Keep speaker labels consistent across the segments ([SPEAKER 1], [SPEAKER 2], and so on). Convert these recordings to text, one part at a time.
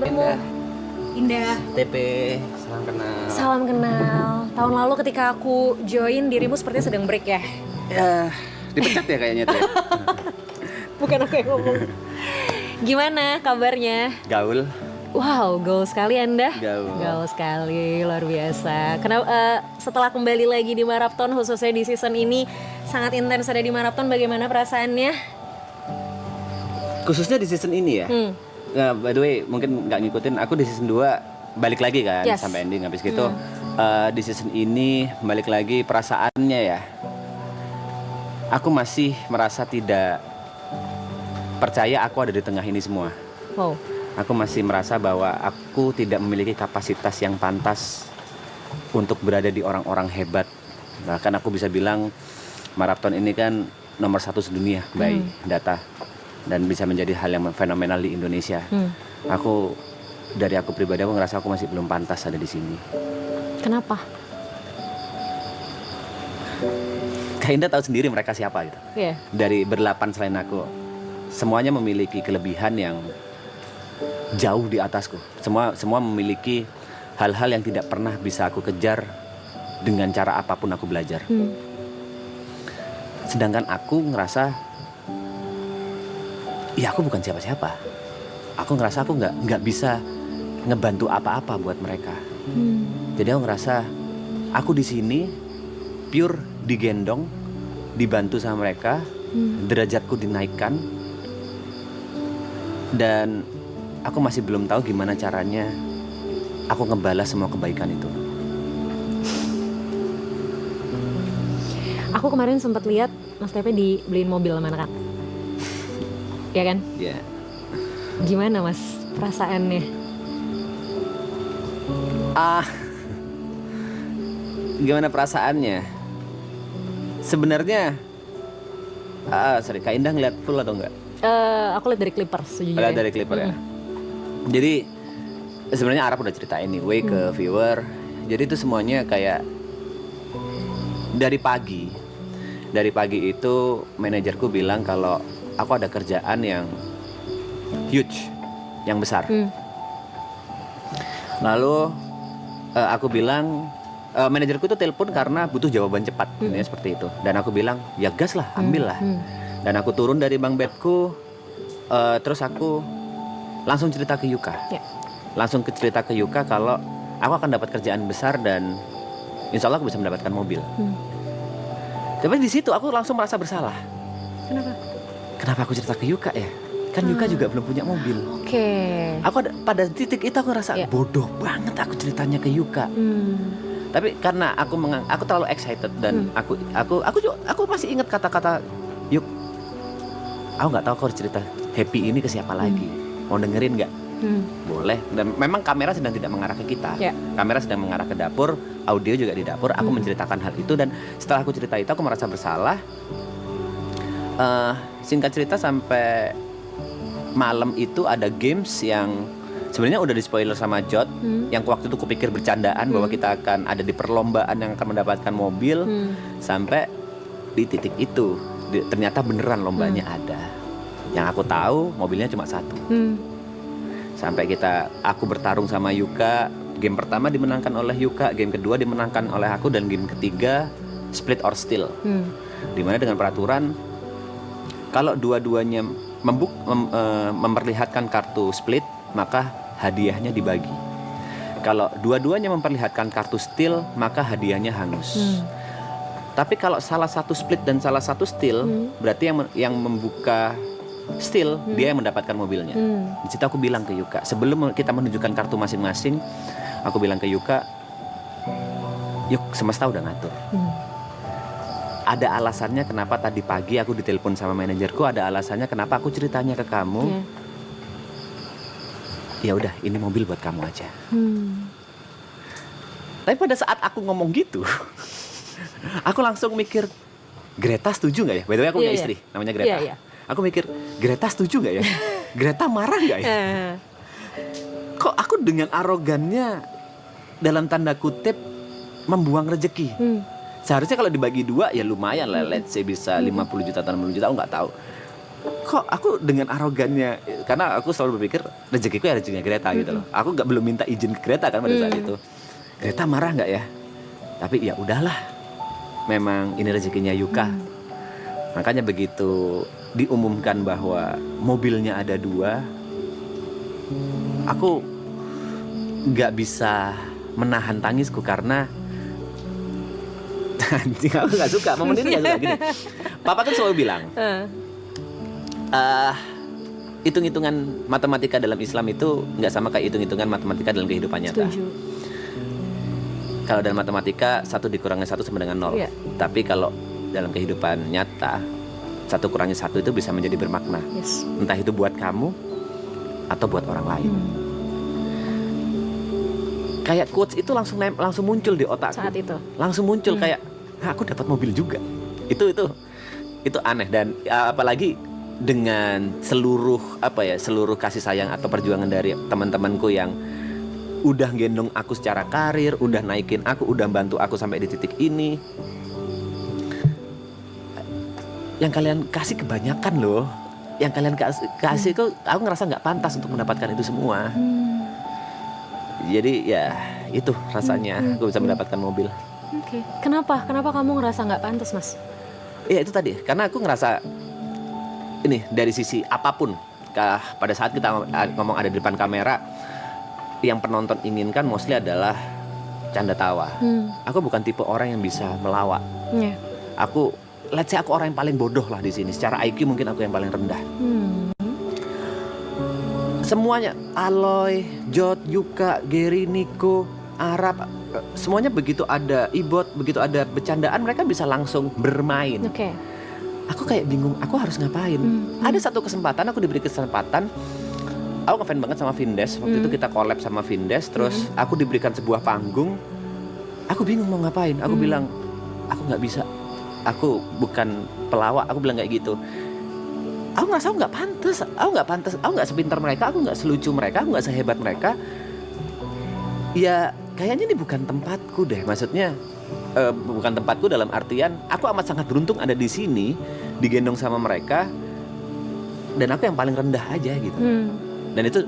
[SPEAKER 1] kabarmu? Indah.
[SPEAKER 2] TP, salam kenal.
[SPEAKER 1] Salam kenal. Tahun lalu ketika aku join, dirimu sepertinya sedang break ya?
[SPEAKER 2] Ya, dipecat ya kayaknya tuh ya.
[SPEAKER 1] Bukan aku yang ngomong. Gimana kabarnya?
[SPEAKER 2] Gaul.
[SPEAKER 1] Wow, gaul sekali Anda.
[SPEAKER 2] Gaul.
[SPEAKER 1] Gaul sekali, luar biasa. Kenapa setelah kembali lagi di Marathon, khususnya di season ini sangat intens ada di Marathon, bagaimana perasaannya?
[SPEAKER 2] Khususnya di season ini ya. Nah, by the way, mungkin nggak ngikutin, aku di season 2 balik lagi kan sampai ending habis gitu. Di season ini balik lagi perasaannya ya. Aku masih merasa tidak percaya aku ada di tengah ini semua.
[SPEAKER 1] Wow.
[SPEAKER 2] Aku masih merasa bahwa aku tidak memiliki kapasitas yang pantas untuk berada di orang-orang hebat. Bahkan aku bisa bilang maraton ini kan nomor 1 sedunia by data, dan bisa menjadi hal yang fenomenal di Indonesia. Dari aku pribadi, aku ngerasa aku masih belum pantas ada di sini.
[SPEAKER 1] Kenapa?
[SPEAKER 2] Kak Indah tahu sendiri mereka siapa gitu.
[SPEAKER 1] Yeah.
[SPEAKER 2] Dari berlapan selain aku, semuanya memiliki kelebihan yang jauh di atasku. Semua memiliki hal-hal yang tidak pernah bisa aku kejar dengan cara apapun aku belajar. Sedangkan aku ngerasa, ya aku bukan siapa-siapa. Aku ngerasa aku nggak bisa ngebantu apa-apa buat mereka. Jadi aku ngerasa aku di sini pure digendong, dibantu sama mereka, derajatku dinaikkan, dan aku masih belum tahu gimana caranya aku ngebalas semua kebaikan itu.
[SPEAKER 1] Aku kemarin sempat lihat Mas Tepe dibeliin mobil sama anak. Ya kan?
[SPEAKER 2] Iya.
[SPEAKER 1] Gimana Mas perasaannya?
[SPEAKER 2] Gimana perasaannya? Sebenarnya, Kak Indah ngeliat full atau enggak?
[SPEAKER 1] Aku lihat dari Clippers sejujurnya.
[SPEAKER 2] Lihat dari Clipper ya. Jadi sebenarnya Arab udah cerita anyway ke viewer. Jadi itu semuanya kayak dari pagi itu manajerku bilang kalau aku ada kerjaan yang huge, yang besar. Lalu aku bilang, manajerku itu telepon karena butuh jawaban cepat, intinya seperti itu. Dan aku bilang, ya gas lah, ambil lah. Dan aku turun dari bang bedku, terus aku langsung cerita ke Yuka. Langsung cerita ke Yuka kalau aku akan dapat kerjaan besar dan insya Allah aku bisa mendapatkan mobil. Tapi di situ aku langsung merasa bersalah.
[SPEAKER 1] Kenapa?
[SPEAKER 2] Kenapa aku cerita ke Yuka ya? Kan Yuka juga belum punya mobil.
[SPEAKER 1] Oke.
[SPEAKER 2] Aku pada titik itu aku ngerasa bodoh banget aku ceritanya ke Yuka. Tapi karena aku terlalu excited dan aku masih ingat kata-kata Yuk. Aku nggak tahu aku harus cerita happy ini ke siapa lagi. Mau dengerin nggak? Boleh. Dan memang kamera sedang tidak mengarah ke kita. Kamera sedang mengarah ke dapur, audio juga di dapur. Aku menceritakan hal itu dan setelah aku cerita itu aku merasa bersalah. Singkat cerita sampai malam itu ada games yang sebenarnya udah di spoiler sama Jod. Yang waktu itu kupikir bercandaan bahwa kita akan ada di perlombaan yang akan mendapatkan mobil. Sampai di titik itu ternyata beneran lombanya ada. Yang aku tahu mobilnya cuma 1. Sampai aku bertarung sama Yuka. Game pertama dimenangkan oleh Yuka, game kedua dimenangkan oleh aku, dan game ketiga split or steal. Dimana dengan peraturan kalau dua-duanya memperlihatkan kartu split, maka hadiahnya dibagi. Kalau dua-duanya memperlihatkan kartu steal, maka hadiahnya hangus. Tapi kalau salah satu split dan salah satu steal, berarti yang membuka steal dia yang mendapatkan mobilnya. Di situ aku bilang ke Yuka, sebelum kita menunjukkan kartu masing-masing, aku bilang ke Yuka, yuk semesta udah ngatur. Ada alasannya kenapa tadi pagi aku ditelepon sama manajerku, ada alasannya kenapa aku ceritanya ke kamu. Ya udah, ini mobil buat kamu aja. Tapi pada saat aku ngomong gitu, aku langsung mikir, Greta setuju nggak ya? By the way aku punya istri, namanya Greta. Aku mikir, Greta setuju nggak ya? Greta marah nggak ya? Kok aku dengan arogannya dalam tanda kutip membuang rezeki? Seharusnya kalau dibagi 2 ya lumayan lah, let's say bisa 50 juta atau 60 juta, aku nggak tahu. kok aku dengan arogannya, karena aku selalu berpikir rezekiku ya rezekinya Greta gitu loh. Aku belum minta izin ke Greta kan pada saat itu. Greta marah nggak ya? Tapi ya udahlah, memang ini rezekinya Yuka. Makanya begitu diumumkan bahwa mobilnya ada 2, aku nggak bisa menahan tangisku karena anjing, aku nggak suka momen ini, nggak suka gini. Papa kan selalu bilang, hitung-hitungan matematika dalam Islam itu nggak sama kayak hitung-hitungan matematika dalam kehidupan nyata.
[SPEAKER 1] Setuju.
[SPEAKER 2] Kalau dalam matematika 1 dikurangi 1 sama dengan 0.
[SPEAKER 1] Iya.
[SPEAKER 2] Tapi kalau dalam kehidupan nyata 1 kurangi 1 itu bisa menjadi bermakna.
[SPEAKER 1] Yes.
[SPEAKER 2] Entah itu buat kamu atau buat orang lain. Kayak quotes itu langsung muncul di otakku.
[SPEAKER 1] Saat itu.
[SPEAKER 2] Langsung muncul kayak, aku dapat mobil juga. Itu aneh. Dan apalagi dengan seluruh kasih sayang atau perjuangan dari teman-temanku yang udah gendong aku secara karir, udah naikin aku, udah bantu aku sampai di titik ini. Yang kalian kasih kebanyakan loh. Yang kalian kasih kok aku ngerasa nggak pantas untuk mendapatkan itu semua. Jadi ya itu rasanya aku bisa mendapatkan mobil.
[SPEAKER 1] Oke. Kenapa kamu ngerasa nggak pantas, Mas?
[SPEAKER 2] Iya itu tadi, karena aku ngerasa ini dari sisi apapun, pada saat kita ngomong ada di depan kamera, yang penonton inginkan mostly adalah canda tawa. Aku bukan tipe orang yang bisa melawak.
[SPEAKER 1] Yeah.
[SPEAKER 2] Let's say aku orang yang paling bodoh lah di sini. Secara IQ mungkin aku yang paling rendah. Semuanya, Aloy, Jod, Yuka, Gary, Nico, Arab, semuanya begitu ada Ibot, begitu ada bercandaan, mereka bisa langsung bermain.
[SPEAKER 1] Oke.
[SPEAKER 2] Aku kayak bingung, aku harus ngapain? Ada satu kesempatan, aku diberi kesempatan. Aku ngefans banget sama Vindes. Waktu itu kita collab sama Vindes. Terus aku diberikan sebuah panggung. Aku bingung mau ngapain. Aku bilang, aku gak bisa. Aku bukan pelawak. Aku bilang kayak gitu. Aku ngerasa aku gak pantas. Aku gak sepintar mereka. Aku gak selucu mereka. Aku gak sehebat mereka. Ya kayaknya ini bukan tempatku deh. Maksudnya bukan tempatku dalam artian aku amat sangat beruntung ada di sini, digendong sama mereka. Dan aku yang paling rendah aja gitu. Dan itu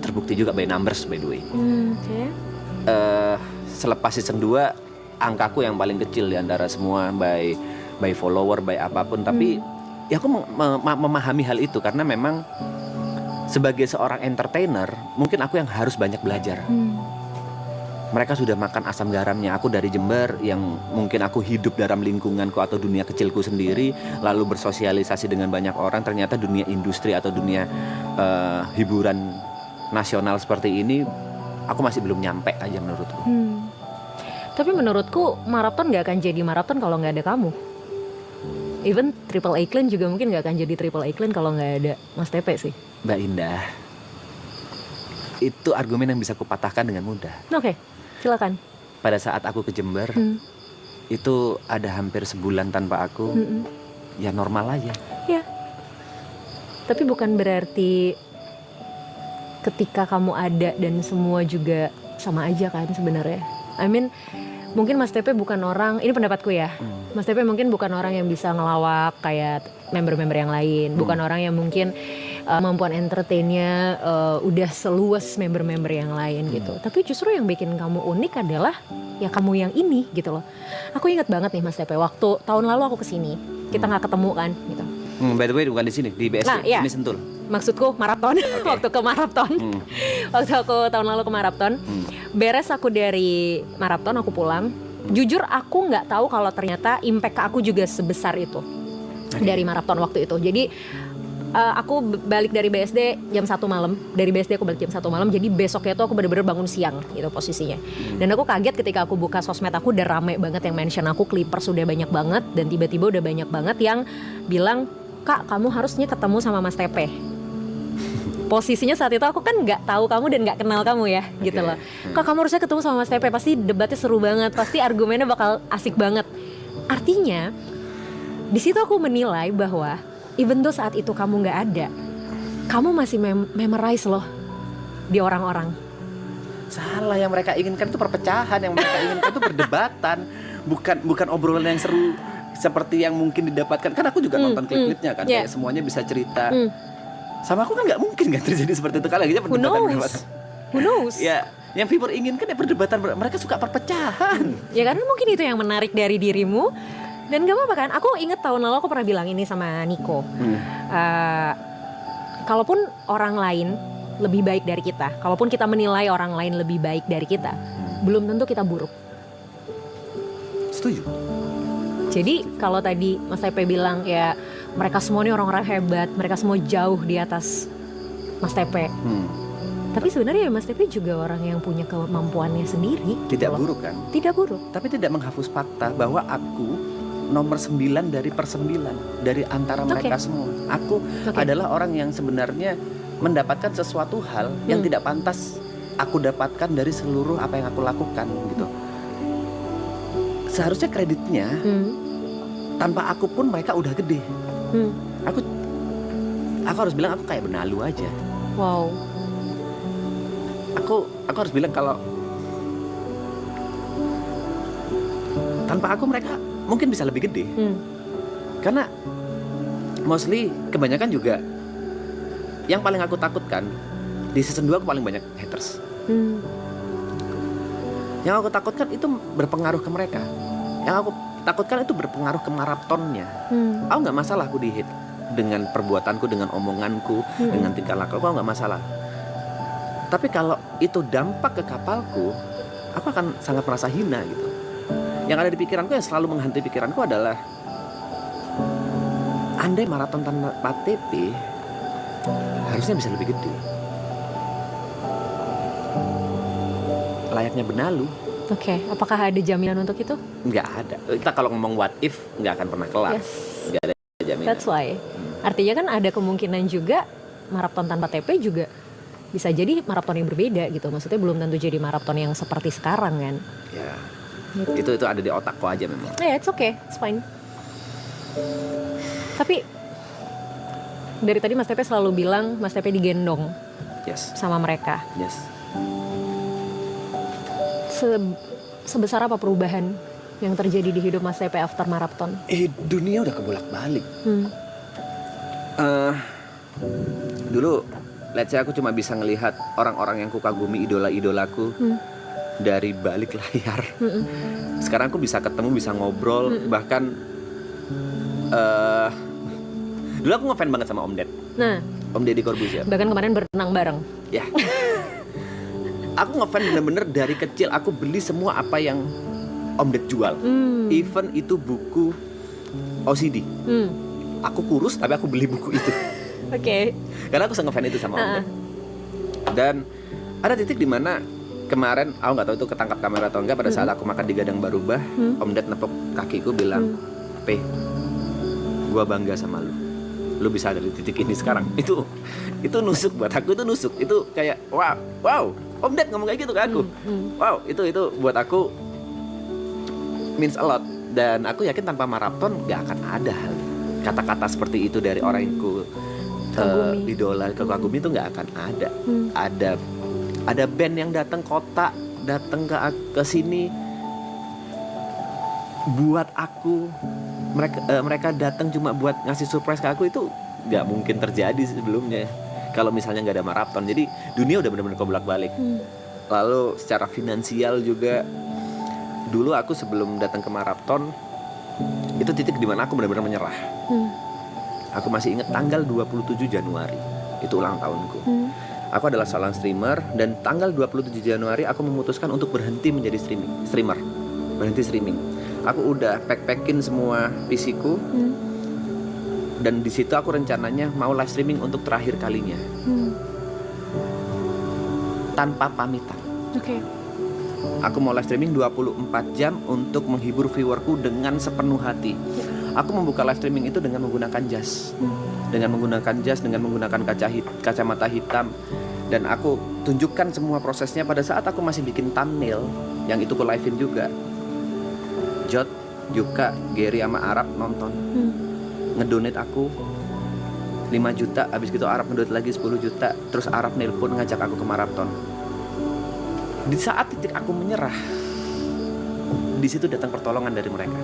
[SPEAKER 2] terbukti juga by numbers by the way.
[SPEAKER 1] Okay.
[SPEAKER 2] Selepas season 2 angkaku yang paling kecil di antara semua by follower, by apapun. Tapi ya aku memahami hal itu karena memang sebagai seorang entertainer mungkin aku yang harus banyak belajar. Mereka sudah makan asam garamnya. Aku dari Jember yang mungkin aku hidup dalam lingkunganku atau dunia kecilku sendiri, lalu bersosialisasi dengan banyak orang. Ternyata dunia industri atau dunia hiburan nasional seperti ini, aku masih belum nyampe aja menurutku.
[SPEAKER 1] Tapi menurutku maraton gak akan jadi maraton kalau gak ada kamu. Even Triple A Clan juga mungkin gak akan jadi Triple A Clan kalau gak ada Mas Tepe sih.
[SPEAKER 2] Mbak Indah, itu argumen yang bisa kupatahkan dengan mudah.
[SPEAKER 1] Oke. Silakan.
[SPEAKER 2] Pada saat aku ke Jember, itu ada hampir sebulan tanpa aku, ya normal aja.
[SPEAKER 1] Ya. Tapi bukan berarti ketika kamu ada dan semua juga sama aja kan sebenarnya. I mean, mungkin Mas Tepe bukan orang, ini pendapatku ya. Mas Tepe mungkin bukan orang yang bisa ngelawak kayak member-member yang lain, bukan orang yang mungkin kemampuan entertainnya udah seluas member-member yang lain gitu. Tapi justru yang bikin kamu unik adalah ya kamu yang ini gitu loh. Aku ingat banget nih Mas Tepe, waktu tahun lalu aku kesini, kita nggak ketemu kan gitu.
[SPEAKER 2] By the way bukan di sini, di BSD,
[SPEAKER 1] nah, iya.
[SPEAKER 2] Ini Sentul.
[SPEAKER 1] Maksudku maraton, waktu ke maraton. Waktu aku tahun lalu ke maraton, beres aku dari maraton aku pulang. Jujur aku nggak tahu kalau ternyata impact ke aku juga sebesar itu dari maraton waktu itu. Jadi aku balik dari BSD jam 1 malam. Dari BSD aku balik jam 1 malam. Jadi besoknya tuh aku bener-bener bangun siang gitu posisinya. Dan aku kaget ketika aku buka sosmed aku udah rame banget yang mention aku, Clippers sudah banyak banget. Dan tiba-tiba udah banyak banget yang bilang, Kak kamu harusnya ketemu sama Mas Tepe. Posisinya saat itu aku kan nggak tahu kamu dan nggak kenal kamu ya gitu loh. Kak kamu harusnya ketemu sama Mas Tepe, pasti debatnya seru banget, pasti argumennya bakal asik banget. Artinya di situ aku menilai bahwa even though saat itu kamu nggak ada, kamu masih memorize loh di orang-orang.
[SPEAKER 2] Salah, yang mereka inginkan itu perpecahan, yang mereka inginkan itu perdebatan, bukan obrolan yang seru seperti yang mungkin didapatkan. Kan aku juga nonton klip-klipnya kan,
[SPEAKER 1] Yeah.
[SPEAKER 2] kayak semuanya bisa cerita.
[SPEAKER 1] Hmm.
[SPEAKER 2] Sama aku kan nggak mungkin kan terjadi seperti itu. Kan lagi
[SPEAKER 1] Who knows? Who knows?
[SPEAKER 2] Ya, yang viewer inginkan ya perdebatan. Mereka suka perpecahan.
[SPEAKER 1] Ya karena mungkin itu yang menarik dari dirimu. Dan gak apa-apa kan, aku inget tahun lalu aku pernah bilang ini sama Niko. Kalaupun orang lain lebih baik dari kita, kalaupun kita menilai orang lain lebih baik dari kita, belum tentu kita buruk.
[SPEAKER 2] Setuju.
[SPEAKER 1] Jadi kalau tadi Mas Tepe bilang ya mereka semua ini orang-orang hebat, mereka semua jauh di atas Mas Tepe. Tapi sebenarnya Mas Tepe juga orang yang punya kemampuannya sendiri.
[SPEAKER 2] Tidak
[SPEAKER 1] gitu loh.
[SPEAKER 2] buruk kan?
[SPEAKER 1] Tidak buruk.
[SPEAKER 2] Tapi tidak menghapus fakta bahwa aku nomor 9 dari per 9 dari antara mereka semua. Aku adalah orang yang sebenarnya mendapatkan sesuatu hal yang tidak pantas aku dapatkan dari seluruh apa yang aku lakukan gitu. Seharusnya kreditnya tanpa aku pun mereka udah gede. Aku harus bilang aku kayak benalu aja.
[SPEAKER 1] Wow.
[SPEAKER 2] Aku harus bilang kalau tanpa aku mereka mungkin bisa lebih gede. Karena mostly kebanyakan juga yang paling aku takutkan di season 2 aku paling banyak haters. Yang aku takutkan itu berpengaruh ke mereka. Yang aku takutkan itu berpengaruh ke maratonnya. Aku nggak masalah aku di-hate dengan perbuatanku, dengan omonganku, dengan tingkah laku aku nggak masalah. Tapi kalau itu dampak ke kapalku, aku akan sangat merasa hina gitu. Yang ada di pikiranku, yang selalu menghantui pikiranku adalah andai maraton tanpa TP harusnya bisa lebih gede. Layaknya benalu.
[SPEAKER 1] Oke, apakah ada jaminan untuk itu?
[SPEAKER 2] Nggak ada. Kita kalau ngomong what if nggak akan pernah kelar.
[SPEAKER 1] Yes.
[SPEAKER 2] Nggak ada jaminan.
[SPEAKER 1] That's why. Artinya kan ada kemungkinan juga maraton tanpa TP juga bisa jadi maraton yang berbeda gitu. Maksudnya belum tentu jadi maraton yang seperti sekarang kan.
[SPEAKER 2] Ya. Itu ada di otakku aja memang.
[SPEAKER 1] Yeah, it's okay, it's fine. Tapi dari tadi Mas Tepe selalu bilang Mas Tepe digendong
[SPEAKER 2] Yes.
[SPEAKER 1] sama mereka.
[SPEAKER 2] Yes.
[SPEAKER 1] Sebesar apa perubahan yang terjadi di hidup Mas Tepe after maraton?
[SPEAKER 2] Dunia udah kebolak-balik. Dulu, let's say aku cuma bisa ngelihat orang-orang yang kukagumi, idola-idolaku dari balik layar. Sekarang aku bisa ketemu, bisa ngobrol, bahkan dulu aku ngefans banget sama Om Ded.
[SPEAKER 1] Nah,
[SPEAKER 2] Om Deddy Corbuzier.
[SPEAKER 1] bahkan kemarin berenang bareng.
[SPEAKER 2] Ya. Aku ngefans bener-bener dari kecil. Aku beli semua apa yang Om Ded jual. Even itu buku OCD. Aku kurus tapi aku beli buku itu.
[SPEAKER 1] Oke.
[SPEAKER 2] Karena aku sangat ngefans itu sama Om Ded. Dan ada titik di mana kemarin, aku nggak tahu itu ketangkap kamera atau enggak, pada saat aku makan di Gadang Barubah, Om Ded nepuk kakiku bilang, "Pe, gua bangga sama lu. Lu bisa ada di titik ini sekarang." Itu nusuk buat aku, itu nusuk. Itu kayak wow, Om Ded ngomong kayak gitu ke aku. Wow, itu buat aku means a lot. Dan aku yakin tanpa maraton nggak akan ada hal kata-kata seperti itu dari orang yang idola, kagumi itu nggak akan ada. Ada band yang datang kota, datang ke sini buat aku. Mereka datang cuma buat ngasih surprise ke aku, itu nggak mungkin terjadi sebelumnya kalau misalnya nggak ada maraton. Jadi dunia udah benar-benar kebolak-balik. Lalu secara finansial juga, dulu aku sebelum datang ke maraton itu titik dimana aku benar-benar menyerah. Aku masih ingat tanggal 27 Januari itu ulang tahunku. Aku adalah seorang streamer, dan tanggal 27 Januari aku memutuskan untuk berhenti menjadi streamer. Berhenti streaming. Aku udah pack-packin semua PC-ku. Dan di situ aku rencananya mau live streaming untuk terakhir kalinya. Tanpa pamitan.
[SPEAKER 1] Oke.
[SPEAKER 2] Aku mau live streaming 24 jam untuk menghibur viewerku dengan sepenuh hati. Aku membuka live streaming itu dengan menggunakan jas. Dengan menggunakan kacamata hitam. Dan aku tunjukkan semua prosesnya pada saat aku masih bikin thumbnail, yang itu aku live-in juga. Jod, Yuka, Gary sama Arab nonton. Ngedonate aku 5 juta, habis gitu Arab ngedonate lagi 10 juta. Terus Arab nelpon ngajak aku ke maraton. Di saat titik aku menyerah, di situ datang pertolongan dari mereka.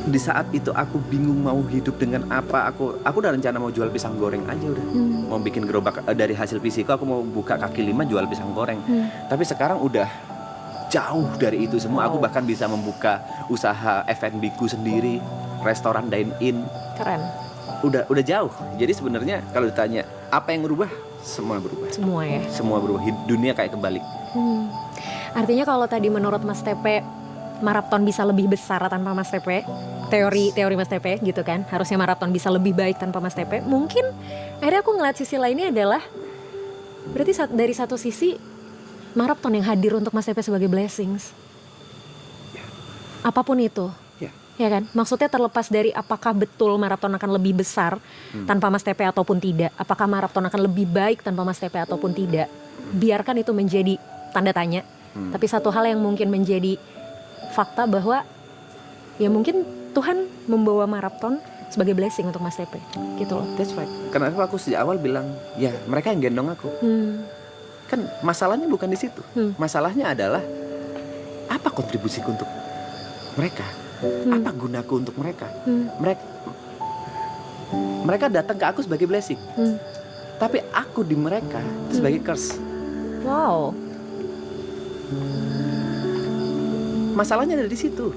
[SPEAKER 2] di saat itu aku bingung mau hidup dengan apa. Aku udah rencana mau jual pisang goreng aja udah. Mau bikin gerobak dari hasil visiku, aku mau buka kaki lima jual pisang goreng. Tapi sekarang udah jauh dari itu semua. Aku bahkan bisa membuka usaha F&B ku sendiri, restoran dine in.
[SPEAKER 1] Keren.
[SPEAKER 2] Udah jauh. Jadi sebenarnya kalau ditanya apa yang berubah, semua berubah.
[SPEAKER 1] Semua ya.
[SPEAKER 2] Semua berubah. Dunia kayak kebalik.
[SPEAKER 1] Artinya kalau tadi menurut Mas Tepe Marapton bisa lebih besar tanpa Mas Tepe, teori Mas Tepe gitu kan, harusnya Marapton bisa lebih baik tanpa Mas Tepe. Mungkin akhirnya aku ngeliat sisi lainnya adalah berarti dari satu sisi Marapton yang hadir untuk Mas Tepe sebagai blessings, apapun itu, ya kan? Maksudnya terlepas dari apakah betul Marapton akan lebih besar tanpa Mas Tepe ataupun tidak, apakah Marapton akan lebih baik tanpa Mas Tepe ataupun tidak, biarkan itu menjadi tanda tanya. Tapi satu hal yang mungkin menjadi fakta bahwa ya mungkin Tuhan membawa Marapton sebagai blessing untuk Mas Tepe gitu loh.
[SPEAKER 2] That's right. Kenapa aku sejak awal bilang ya mereka yang gendong aku. Kan masalahnya bukan di situ. Masalahnya adalah apa kontribusiku untuk mereka? Apa gunaku untuk mereka? Mereka datang ke aku sebagai blessing. Tapi aku di mereka itu sebagai curse.
[SPEAKER 1] Wow.
[SPEAKER 2] Masalahnya ada di situ.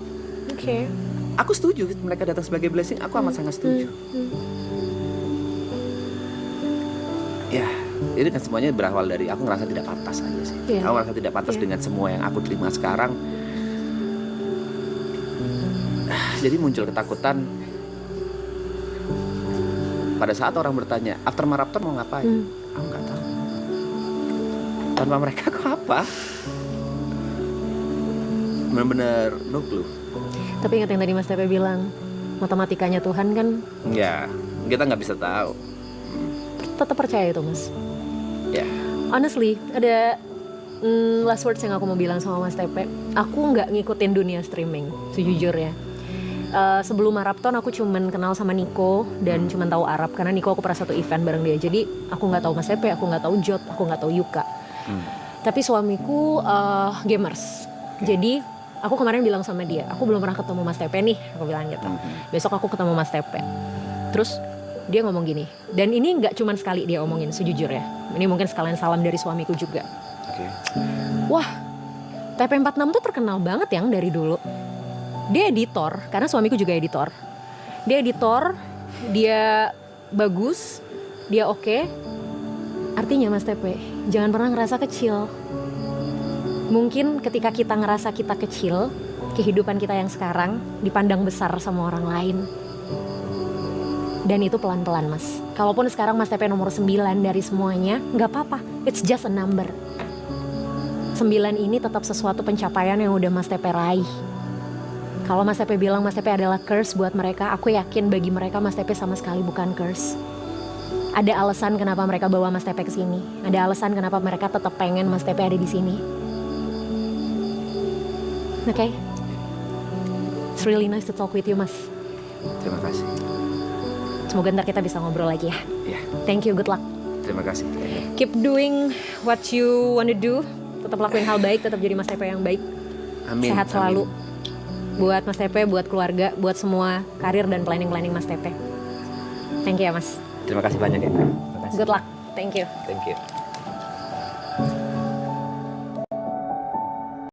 [SPEAKER 1] Oke.
[SPEAKER 2] Aku setuju mereka datang sebagai blessing. Aku amat sangat setuju. Ya, ini kan semuanya berawal dari aku ngerasa tidak pantas aja sih. Aku ngerasa tidak pantas dengan semua yang aku terima sekarang. Jadi muncul ketakutan. Pada saat orang bertanya, after Marapton mau ngapain? Aku nggak tahu. Tanpa mereka aku apa? Benar-benar no clue.
[SPEAKER 1] Tapi ingat yang tadi Mas Tepe bilang, matematikanya Tuhan kan.
[SPEAKER 2] Ya, kita nggak bisa tahu.
[SPEAKER 1] Tetap percaya itu Mas.
[SPEAKER 2] Ya.
[SPEAKER 1] Honestly, ada last words yang aku mau bilang sama Mas Tepe. Aku nggak ngikutin dunia streaming, sejujurnya. Sebelum Marapton aku cuman kenal sama Nico dan cuman tahu Arab karena Nico aku pernah satu event bareng dia. Jadi aku nggak tahu Mas Tepe, aku nggak tahu Jot, aku nggak tahu Yuka. Tapi suamiku gamers. Jadi aku kemarin bilang sama dia, aku belum pernah ketemu Mas Tepe nih, aku bilang gitu. Besok aku ketemu Mas Tepe. Terus dia ngomong gini, dan ini nggak cuma sekali dia omongin, sejujurnya. Ini mungkin sekalian salam dari suamiku juga. Wah, TP46 tuh terkenal banget yang dari dulu. Dia editor, karena suamiku juga editor. Dia editor, dia bagus, dia oke. Artinya Mas Tepe, jangan pernah ngerasa kecil. Mungkin ketika kita ngerasa kita kecil, kehidupan kita yang sekarang dipandang besar sama orang lain. Dan itu pelan-pelan Mas. Kalaupun sekarang Mas Tepe nomor 9 dari semuanya, gak apa-apa, it's just a number. 9 ini tetap sesuatu pencapaian yang udah Mas Tepe raih. Kalau Mas Tepe bilang Mas Tepe adalah curse buat mereka, aku yakin bagi mereka Mas Tepe sama sekali bukan curse. Ada alasan kenapa mereka bawa Mas Tepe ke sini. Ada alasan kenapa mereka tetap pengen Mas Tepe ada di sini. Oke. It's really nice to talk with you, Mas.
[SPEAKER 2] Terima kasih.
[SPEAKER 1] Semoga ntar kita bisa ngobrol lagi ya.
[SPEAKER 2] Ya.
[SPEAKER 1] Thank you, good luck.
[SPEAKER 2] Terima kasih.
[SPEAKER 1] Keep doing what you wanna do. Tetap lakuin hal baik, tetap jadi Mas Tepe yang baik.
[SPEAKER 2] Amin.
[SPEAKER 1] Sehat selalu.
[SPEAKER 2] Amin.
[SPEAKER 1] Buat Mas Tepe, buat keluarga, buat semua karir dan planning-planning Mas Tepe. Thank you ya, Mas.
[SPEAKER 2] Terima kasih banyak ya. Terima kasih.
[SPEAKER 1] Good luck. Thank you.
[SPEAKER 2] Thank you.